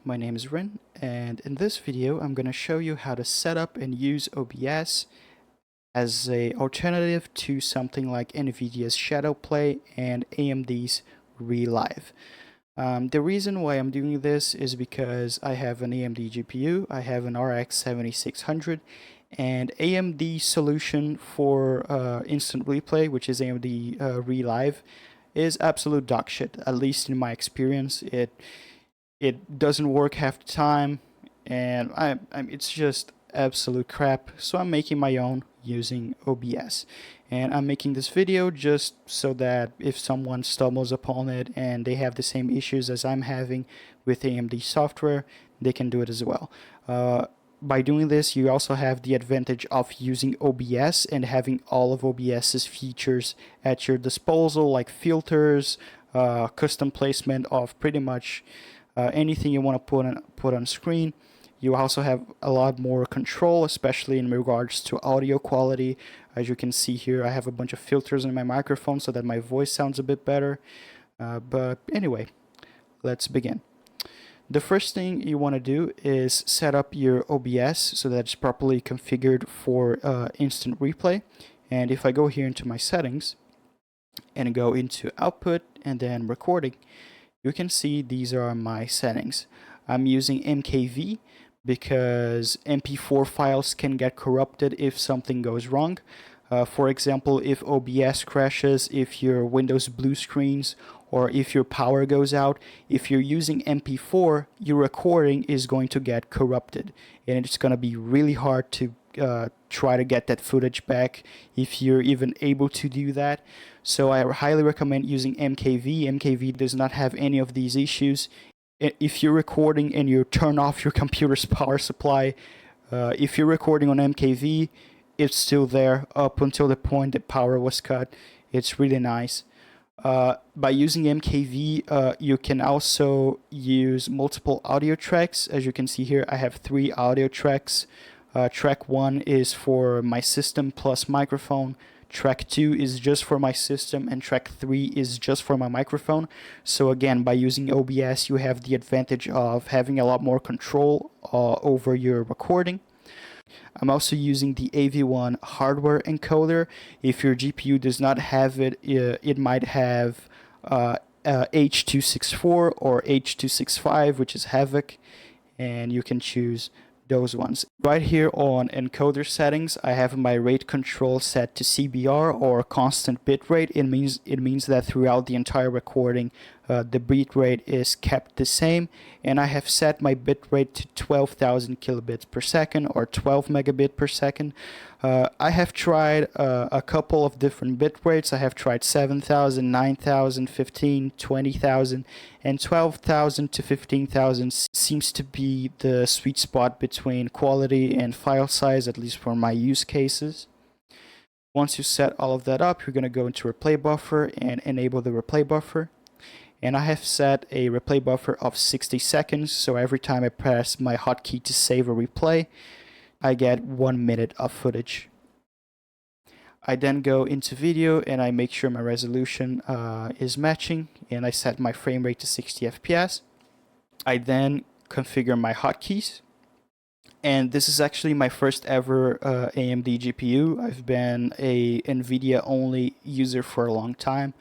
my name is Rin, and in this video I'm going to show you how to set up and use OBS as an alternative to something like NVIDIA's ShadowPlay and AMD's ReLive. The reason why I'm doing this is because I have an AMD GPU, I have an RX 7600, and AMD solution for instant replay, which is AMD ReLive, is absolute dog shit. At least in my experience, it doesn't work half the time, and it's just absolute crap. So I'm making my own using OBS, and I'm making this video just so that if someone stumbles upon it and they have the same issues as I'm having with AMD software, they can do it as well. By doing this, you also have the advantage of using OBS and having all of OBS's features at your disposal, like filters, custom placement of pretty much anything you want to put on screen. You also have a lot more control, especially in regards to audio quality. As you can see here, I have a bunch of filters in my microphone so that my voice sounds a bit better. But anyway, let's begin. The first thing you want to do is set up your OBS so that it's properly configured for instant replay. And if I go here into my settings and go into output and then recording, you can see these are my settings. I'm using MKV because MP4 files can get corrupted if something goes wrong. For example, if OBS crashes, if your Windows blue screens, or if your power goes out, if you're using MP4, your recording is going to get corrupted, and it's going to be really hard to try to get that footage back if you're even able to do that. So I highly recommend using MKV. MKV does not have any of these issues. If you're recording and you turn off your computer's power supply, if you're recording on MKV, it's still there up until the point that power was cut. It's really nice. By using MKV, you can also use multiple audio tracks. As you can see here, I have 3 audio tracks. Track 1 is for my system plus microphone. Track 2 is just for my system, and track 3 is just for my microphone. So again, by using OBS, you have the advantage of having a lot more control over your recording. I'm also using the AV1 hardware encoder. If your GPU does not have it, it might have H.264 or H.265, which is Havoc, and you can choose those ones. Right here on encoder settings, I have my rate control set to CBR, or constant bitrate. It means that throughout the entire recording, the bitrate is kept the same, and I have set my bitrate to 12,000 kilobits per second, or 12 megabit per second. I have tried a couple of different bit rates. I have tried 7,000, 9,000, 15, 20,000, and 12,000 to 15,000 seems to be the sweet spot between quality and file size, at least for my use cases. Once you set all of that up, you're going to go into replay buffer and enable the replay buffer. And I have set a replay buffer of 60 seconds, so every time I press my hotkey to save a replay, I get 1 minute of footage. I then go into video and I make sure my resolution is matching, and I set my frame rate to 60 FPS. I then configure my hotkeys, and this is actually my first ever AMD GPU. I've been a NVIDIA only user for a long time.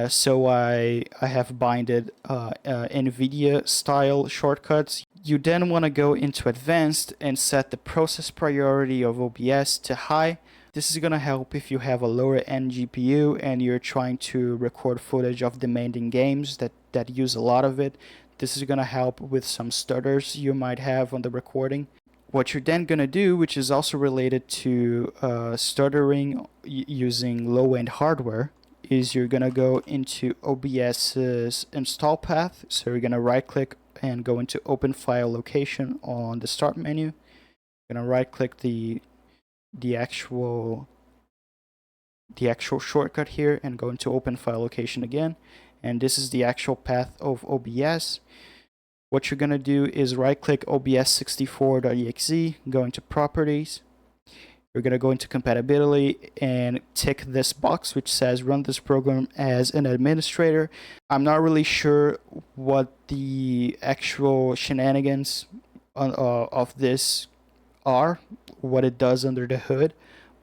So I have binded NVIDIA style shortcuts. You then want to go into advanced and set the process priority of OBS to high. This is going to help if you have a lower end GPU and you're trying to record footage of demanding games that use a lot of it. This is going to help with some stutters you might have on the recording. What you're then going to do, which is also related to stuttering using low end hardware, is you're going to go into OBS's install path. So you're going to right click and go into open file location on the start menu. You're going to right click the actual shortcut here and go into open file location again. And this is the actual path of OBS. What you're going to do is right click OBS64.exe, go into properties. You're going to go into compatibility and tick this box which says run this program as an administrator. I'm not really sure what the actual shenanigans of this are, what it does under the hood,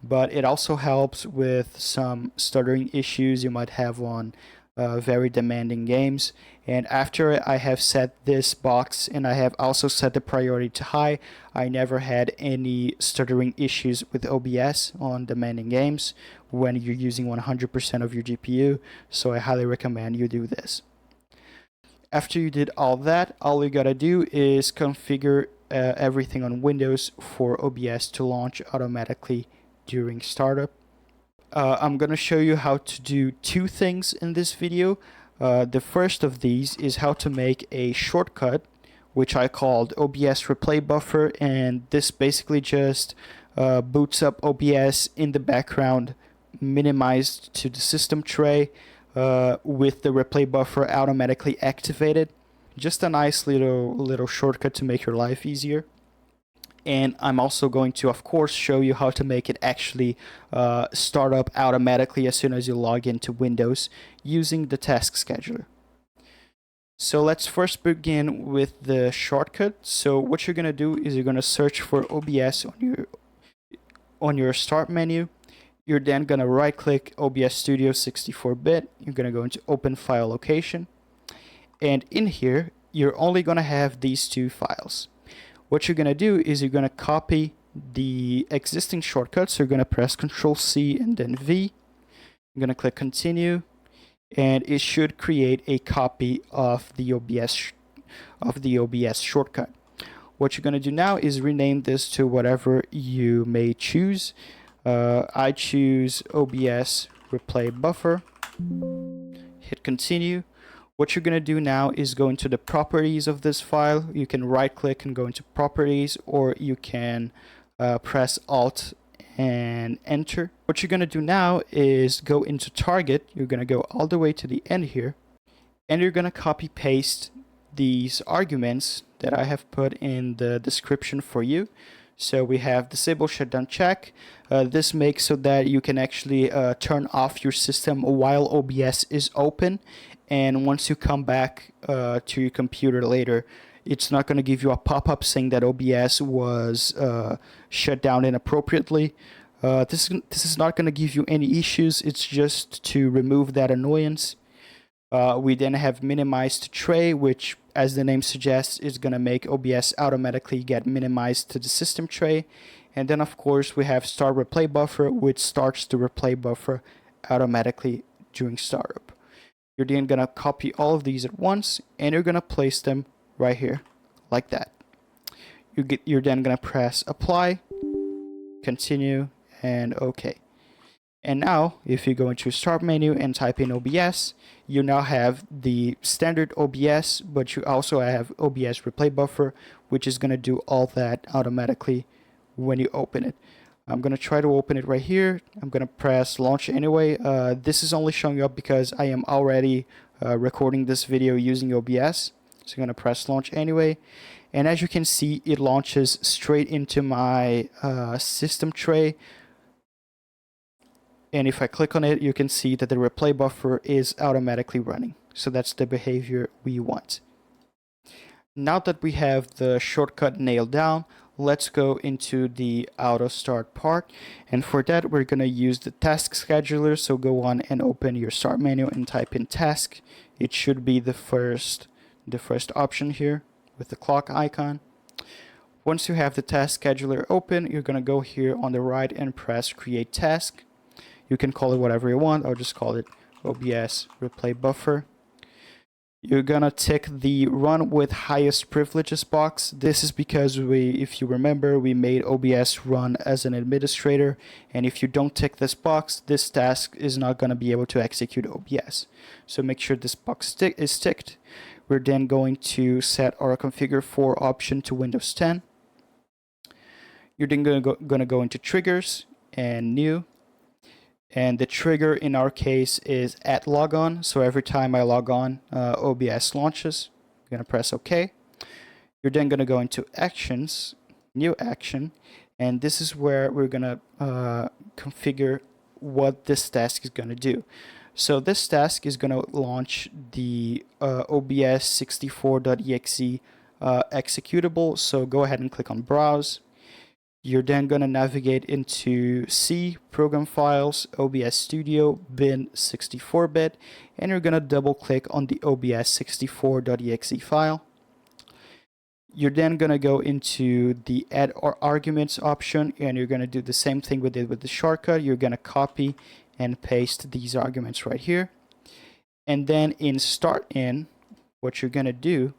but it also helps with some stuttering issues you might have on very demanding games. And after I have set this box and I have also set the priority to high, I never had any stuttering issues with OBS on demanding games when you're using 100% of your GPU, so I highly recommend you do this. After you did all that, all you gotta do is configure everything on Windows for OBS to launch automatically during startup. I'm going to show you how to do two things in this video. The first of these is how to make a shortcut, which I called OBS replay buffer, and this basically just boots up OBS in the background, minimized to the system tray, with the replay buffer automatically activated. Just a nice little shortcut to make your life easier. And I'm also going to, of course, show you how to make it actually start up automatically as soon as you log into Windows using the task scheduler. So let's first begin with the shortcut. So what you're going to do is you're going to search for OBS on your start menu. You're then going to right click OBS Studio 64-bit. You're going to go into open file location. And in here, you're only going to have these two files. What you're going to do is you're going to copy the existing shortcuts. So you're going to press Ctrl+C and then V. I'm going to click continue, and it should create a copy of the OBS shortcut. What you're going to do now is rename this to whatever you may choose. I choose OBS replay buffer. Hit continue. What you're going to do now is go into the properties of this file. You can right click and go into properties, or you can press Alt and enter. What you're going to do now is go into target. You're going to go all the way to the end here, and you're going to copy paste these arguments that I have put in the description for you. So we have disable-shutdown-check. This makes so that you can actually turn off your system while OBS is open. And once you come back to your computer later, it's not going to give you a pop-up saying that OBS was shut down inappropriately. This is not going to give you any issues. It's just to remove that annoyance. We then have minimized tray, which, as the name suggests, is going to make OBS automatically get minimized to the system tray. And then, of course, we have start replay buffer, which starts the replay buffer automatically during startup. You're then going to copy all of these at once, and you're going to place them right here, like that. You're then going to press apply, continue, and OK. And now, if you go into start menu and type in OBS, you now have the standard OBS, but you also have OBS replay buffer, which is going to do all that automatically when you open it. I'm going to try to open it right here. I'm going to press launch anyway. This is only showing up because I am already recording this video using OBS. So I'm going to press launch anyway. And as you can see, it launches straight into my system tray. And if I click on it, you can see that the replay buffer is automatically running. So that's the behavior we want. Now that we have the shortcut nailed down, let's go into the Autostart part. And for that, we're going to use the task scheduler. So go on and open your start menu and type in task. It should be the first option here with the clock icon. Once you have the task scheduler open, you're going to go here on the right and press create task. You can call it whatever you want. I'll just call it OBS replay buffer. You're gonna tick the run with highest privileges box. This is because if you remember, we made OBS run as an administrator, and if you don't tick this box, this task is not gonna be able to execute OBS. So make sure this box is ticked. We're then going to set our configure for option to Windows 10. You're then gonna go into triggers and new. And the trigger in our case is at logon. So every time I log on, OBS launches. I'm going to press OK. You're then going to go into actions, new action, And this is where we're gonna configure what this task is gonna do. So this task is gonna launch the OBS 64.exe executable. So go ahead and click on Browse. You're then going to navigate into C, Program Files, OBS Studio, bin 64-bit, and you're going to double click on the OBS 64.exe file. You're then going to go into the Add Arguments option, and you're going to do the same thing we did with the shortcut. You're going to copy and paste these arguments right here. And then in Start In, what you're going to do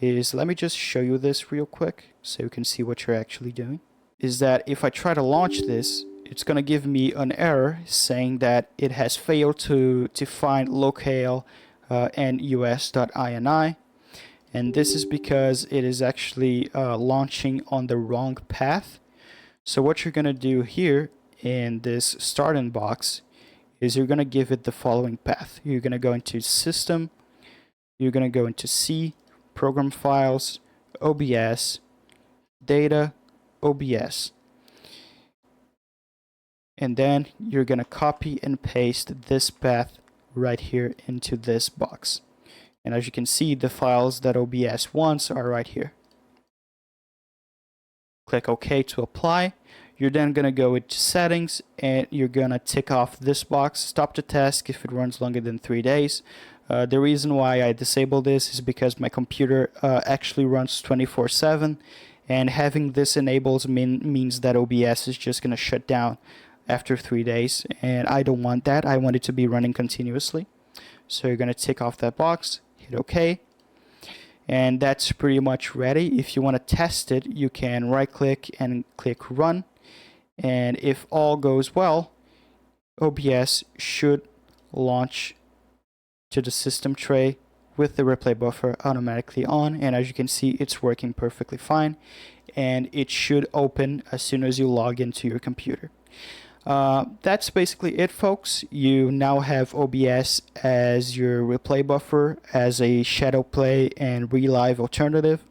is, let me just show you this real quick so you can see what you're actually doing. Is that if I try to launch this, it's going to give me an error saying that it has failed to find locale and us.ini. And this is because it is actually launching on the wrong path. So what you're going to do here in this start in box is you're going to give it the following path. You're going to go into System, you're going to go into C, Program Files, OBS, Data, OBS, and then you're going to copy and paste this path right here into this box. And as you can see, the files that OBS wants are right here. Click OK to apply. You're then going to go into Settings, and you're going to tick off this box, stop the task if it runs longer than 3 days. The reason why I disable this is because my computer actually runs 24/7. And having this enabled means that OBS is just going to shut down after 3 days. And I don't want that. I want it to be running continuously. So you're going to tick off that box, hit OK. And that's pretty much ready. If you want to test it, you can right click and click Run. And if all goes well, OBS should launch to the system tray with the replay buffer automatically on, and as you can see, it's working perfectly fine, and it should open as soon as you log into your computer. That's basically it, folks. You now have OBS as your replay buffer, as a ShadowPlay and ReLive alternative.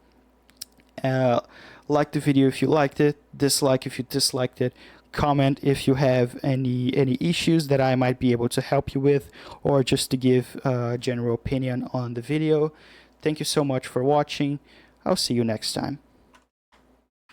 Like the video if you liked it, dislike if you disliked it, comment if you have any issues that I might be able to help you with, or just to give a general opinion on the video. Thank you so much for watching. I'll see you next time.